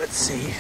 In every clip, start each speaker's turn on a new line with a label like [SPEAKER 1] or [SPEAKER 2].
[SPEAKER 1] Let's see.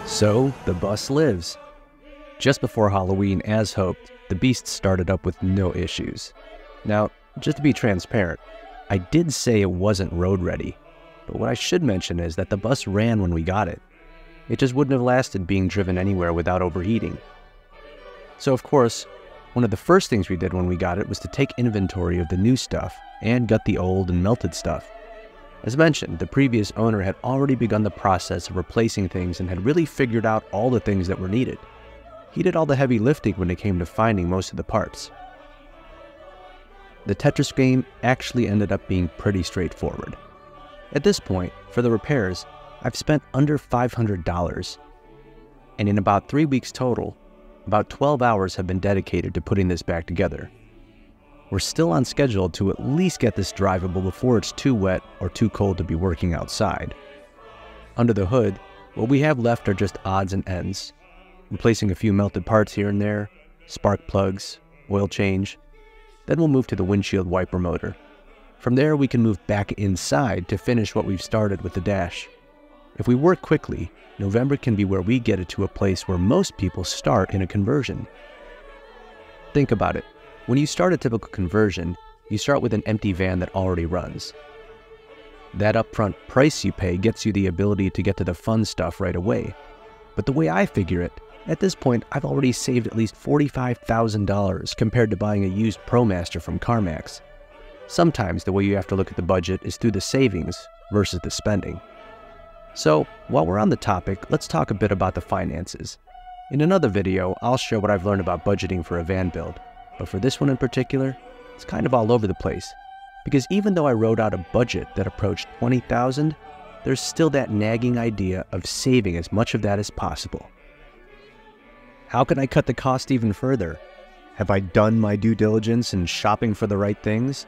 [SPEAKER 2] So, the bus lives. Just before Halloween, as hoped, the beast started up with no issues. Now, just to be transparent, I did say it wasn't road ready, but what I should mention is that the bus ran when we got it. It just wouldn't have lasted being driven anywhere without overheating. So of course, one of the first things we did when we got it was to take inventory of the new stuff and gut the old and melted stuff. As mentioned, the previous owner had already begun the process of replacing things and had really figured out all the things that were needed. He did all the heavy lifting when it came to finding most of the parts. The Tetris game actually ended up being pretty straightforward. At this point, for the repairs, I've spent under $500, and in about 3 weeks total, about 12 hours have been dedicated to putting this back together. We're still on schedule to at least get this drivable before it's too wet or too cold to be working outside. Under the hood, what we have left are just odds and ends, replacing a few melted parts here and there, spark plugs, oil change. Then we'll move to the windshield wiper motor. From there, we can move back inside to finish what we've started with the dash. If we work quickly, November can be where we get it to a place where most people start in a conversion. Think about it. When you start a typical conversion, you start with an empty van that already runs. That upfront price you pay gets you the ability to get to the fun stuff right away. But the way I figure it, at this point I've already saved at least $45,000 compared to buying a used ProMaster from CarMax. Sometimes the way you have to look at the budget is through the savings versus the spending. So, while we're on the topic, let's talk a bit about the finances. In another video, I'll share what I've learned about budgeting for a van build. But for this one in particular, it's kind of all over the place. Because even though I wrote out a budget that approached $20,000, there's still that nagging idea of saving as much of that as possible. How can I cut the cost even further? Have I done my due diligence in shopping for the right things?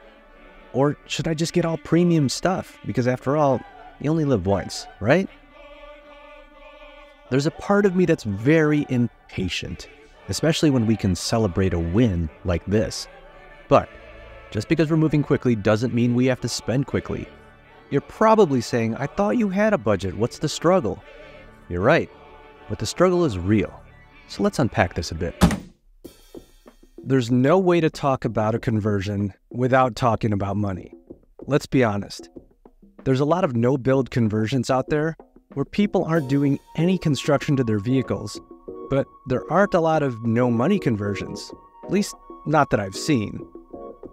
[SPEAKER 2] Or should I just get all premium stuff? Because after all, you only live once, right? There's a part of me that's very impatient, especially when we can celebrate a win like this. But just because we're moving quickly doesn't mean we have to spend quickly. You're probably saying, I thought you had a budget, what's the struggle? You're right, but the struggle is real. So let's unpack this a bit. There's no way to talk about a conversion without talking about money. Let's be honest. There's a lot of no-build conversions out there where people aren't doing any construction to their vehicles, but there aren't a lot of no-money conversions, at least not that I've seen.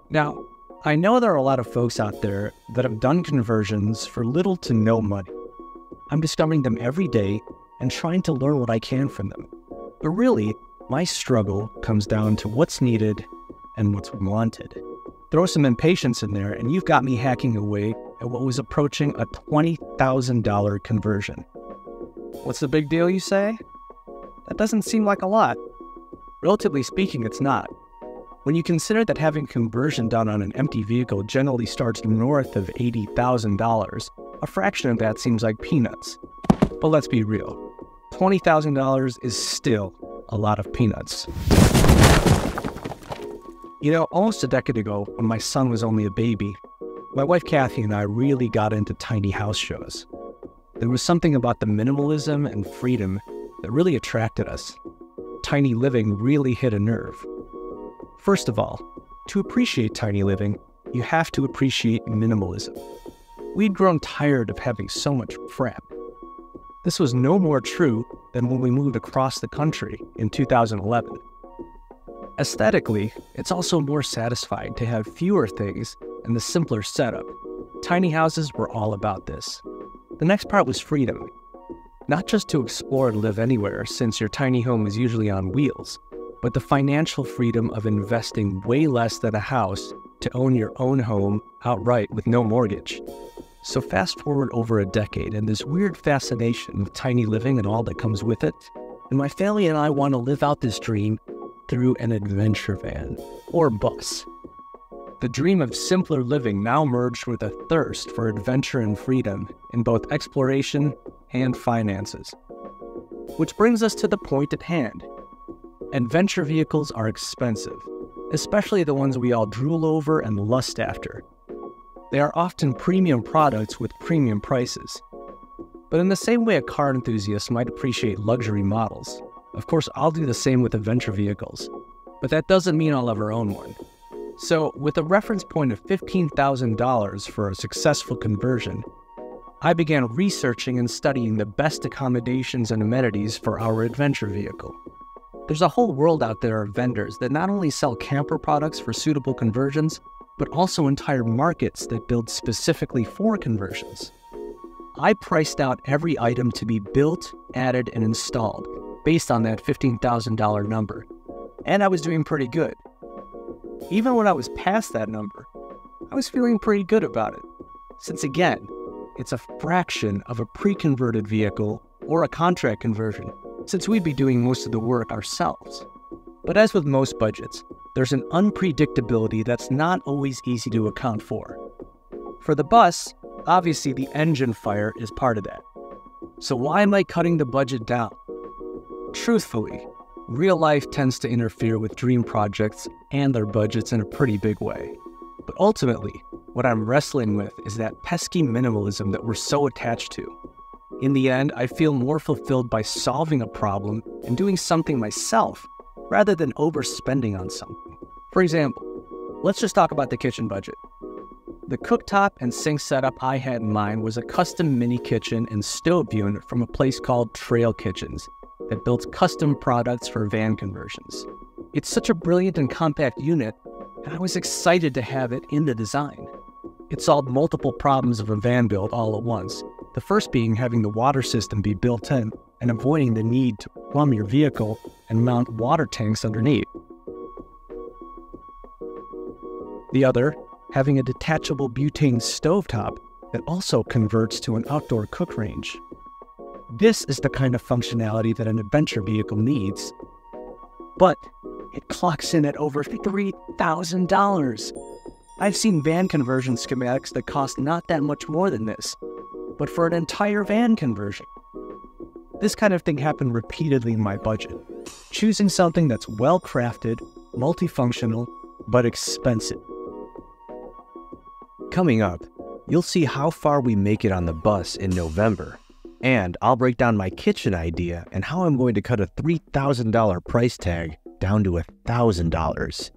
[SPEAKER 2] Now, I know there are a lot of folks out there that have done conversions for little to no money. I'm discovering them every day and trying to learn what I can from them. But really, my struggle comes down to what's needed and what's wanted. Throw some impatience in there and you've got me hacking away at what was approaching a $20,000 conversion. What's the big deal, you say? That doesn't seem like a lot. Relatively speaking, it's not. When you consider that having conversion done on an empty vehicle generally starts north of $80,000, a fraction of that seems like peanuts. But let's be real. $20,000 is still a lot of peanuts. You know, almost a decade ago, when my son was only a baby, my wife Kathy and I really got into tiny house shows. There was something about the minimalism and freedom that really attracted us. Tiny living really hit a nerve. First of all, to appreciate tiny living, you have to appreciate minimalism. We'd grown tired of having so much crap. This was no more true than when we moved across the country in 2011. Aesthetically, it's also more satisfying to have fewer things and the simpler setup. Tiny houses were all about this. The next part was freedom. Not just to explore and live anywhere, since your tiny home is usually on wheels, but the financial freedom of investing way less than a house to own your own home outright with no mortgage. So fast forward over a decade and this weird fascination with tiny living and all that comes with it, and my family and I want to live out this dream through an adventure van, or bus. The dream of simpler living now merged with a thirst for adventure and freedom in both exploration and finances. Which brings us to the point at hand. Adventure vehicles are expensive, especially the ones we all drool over and lust after. They are often premium products with premium prices. But in the same way a car enthusiast might appreciate luxury models, of course I'll do the same with adventure vehicles. But that doesn't mean I'll ever own one. So, with a reference point of $15,000 for a successful conversion, I began researching and studying the best accommodations and amenities for our adventure vehicle. There's a whole world out there of vendors that not only sell camper products for suitable conversions, but also entire markets that build specifically for conversions. I priced out every item to be built, added, and installed based on that $15,000 number, and I was doing pretty good. Even when I was past that number, I was feeling pretty good about it, since again, it's a fraction of a pre-converted vehicle or a contract conversion, since we'd be doing most of the work ourselves. But as with most budgets, there's an unpredictability that's not always easy to account for. For the bus, obviously the engine fire is part of that. So why am I cutting the budget down? Truthfully, real life tends to interfere with dream projects and their budgets in a pretty big way. But ultimately, what I'm wrestling with is that pesky minimalism that we're so attached to. In the end, I feel more fulfilled by solving a problem and doing something myself, rather than overspending on something. For example, let's just talk about the kitchen budget. The cooktop and sink setup I had in mind was a custom mini kitchen and stove unit from a place called Trail Kitchens that builds custom products for van conversions. It's such a brilliant and compact unit, and I was excited to have it in the design. It solved multiple problems of a van build all at once, the first being having the water system be built in and avoiding the need to plumb your vehicle and mount water tanks underneath. The other, having a detachable butane stovetop that also converts to an outdoor cook range. This is the kind of functionality that an adventure vehicle needs, but it clocks in at over $3,000. I've seen van conversion schematics that cost not that much more than this, but for an entire van conversion. This kind of thing happened repeatedly in my budget, choosing something that's well-crafted, multifunctional, but expensive. Coming up, you'll see how far we make it on the bus in November, and I'll break down my kitchen idea and how I'm going to cut a $3,000 price tag down to $1,000.